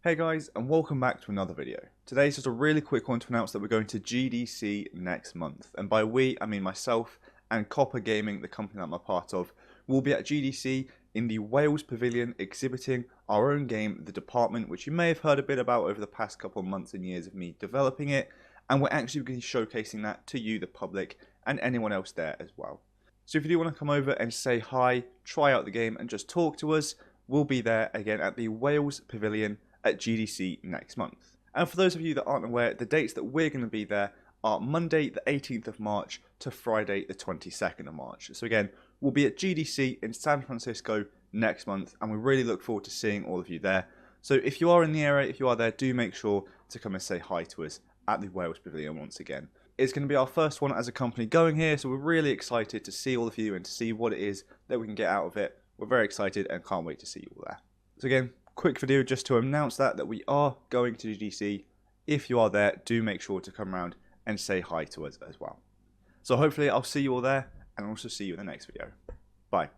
Hey guys, and welcome back to another video. Today's just a really quick one to announce that we're going to GDC next month. And by we, I mean myself and COPA Gaming, the company that I'm a part of, will be at GDC in the Wales Pavilion exhibiting our own game, The Department, which you may have heard a bit about over the past couple of months and years of me developing it. And we're actually going to be showcasing that to you, the public, and anyone else there as well. So if you do want to come over and say hi, try out the game, and just talk to us, we'll be there again at the Wales Pavilion at GDC next month. And for those of you that aren't aware, the dates that we're going to be there are Monday the 18th of March to Friday the 22nd of March. So again, we'll be at GDC in San Francisco next month, and we really look forward to seeing all of you there. So if you are in the area, if you are there, do make sure to come and say hi to us at the Wales Pavilion once again. It's going to be our first one as a company going here, so we're really excited to see all of you and to see what it is that we can get out of it. We're very excited and can't wait to see you all there. So again, quick video just to announce that we are going to GDC. If you are there, do make sure to come around and say hi to us as well. So hopefully I'll see you all there, and I'll also see you in the next video. Bye.